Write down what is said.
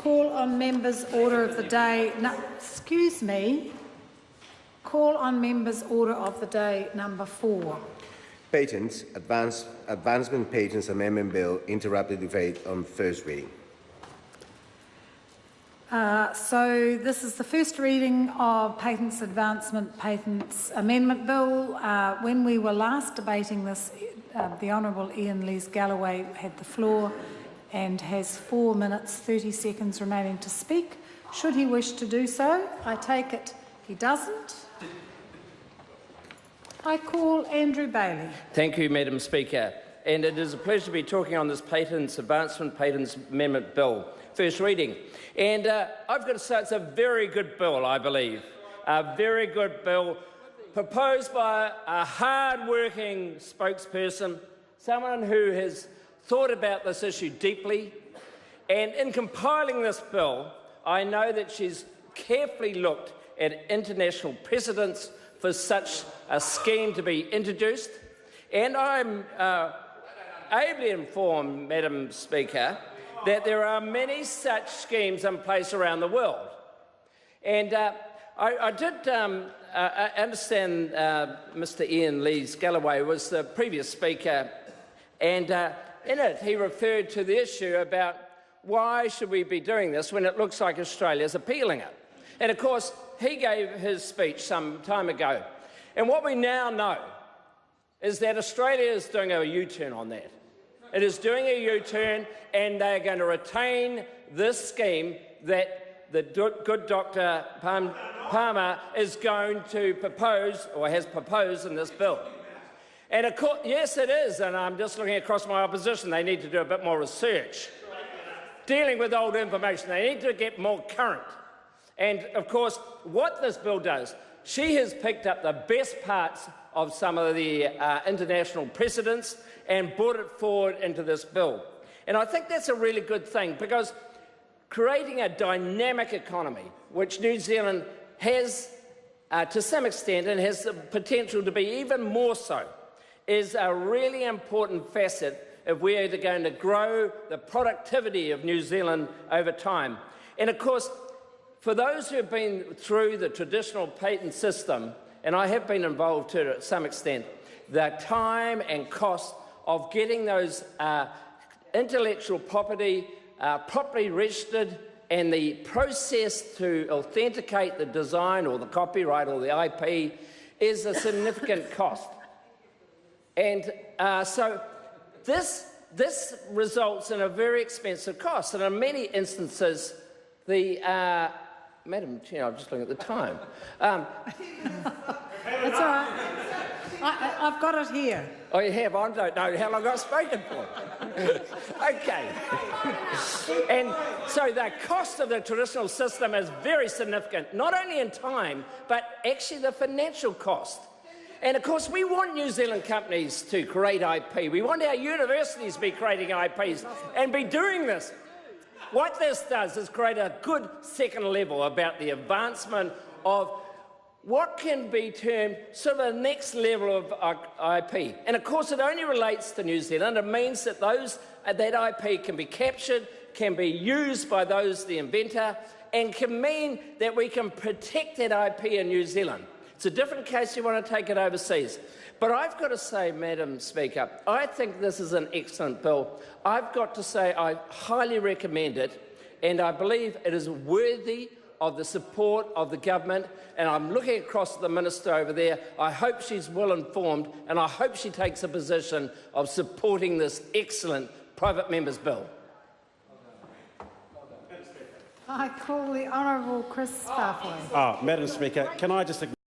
Call on members' order of the day. No, excuse me. Call on members' order of the day number 4. Patents, Advancement Patents Amendment Bill interrupted debate on first reading. So this is the first reading of Patents Amendment Bill. When we were last debating this, the Honourable Ian Lees-Galloway had the floor and has 4 minutes 30 seconds remaining to speak. Should he wish to do so? I take it he doesn't. I call Andrew Bailey. Thank you, Madam Speaker. And it is a pleasure to be talking on this Patents Amendment Bill, first reading. And I've got to say it's a very good bill, I believe. A very good bill proposed by a hard-working spokesperson, someone who has thought about this issue deeply. And in compiling this bill, I know that she's carefully looked at international precedents for such a scheme to be introduced. And I'm ably informed, Madam Speaker, that there are many such schemes in place around the world. And I did understand Mr Ian Lees-Galloway was the previous speaker, and in it he referred to the issue about why should we be doing this when it looks like Australia's appealing it. And of course, he gave his speech some time ago. And what we now know is that Australia is doing a U-turn on that. It is doing a U-turn, and they're going to retain this scheme that the good Dr Palmer is going to propose, or has proposed in this bill. And of course, yes, it is, and I'm just looking across my opposition. They need to do a bit more research. Dealing with old information, they need to get more current. And of course, what this bill does, she has picked up the best parts of some of the international precedents and brought it forward into this bill. And I think that's a really good thing, because creating a dynamic economy, which New Zealand has to some extent and has the potential to be even more so, is a really important facet if we are going to grow the productivity of New Zealand over time. And of course, for those who have been through the traditional patent system, and I have been involved to some extent, the time and cost of getting those intellectual property properly registered and the process to authenticate the design or the copyright or the IP is a significant cost. And so this results in a very expensive cost, and in many instances, the Madam Chair, I'm just looking at the time. That's all right. I've got it here. Oh, you have? I don't know how long I've spoken for. Okay. And so the cost of the traditional system is very significant, not only in time, but actually the financial cost. And of course, we want New Zealand companies to create IP. We want our universities to be creating IPs and be doing this. What this does is create a good second level about the advancement of what can be termed sort of a next level of IP. And of course, it only relates to New Zealand. It means that that IP can be captured, can be used by those, the inventor, and can mean that we can protect that IP in New Zealand. It's a different case if you want to take it overseas. But I've got to say, Madam Speaker, I think this is an excellent bill. I've got to say I highly recommend it, and I believe it is worthy of the support of the government, and I'm looking across at the Minister over there. I hope she's well informed, and I hope she takes a position of supporting this excellent private member's bill. I call the Honourable Chris Farfway. Madam Speaker, can I just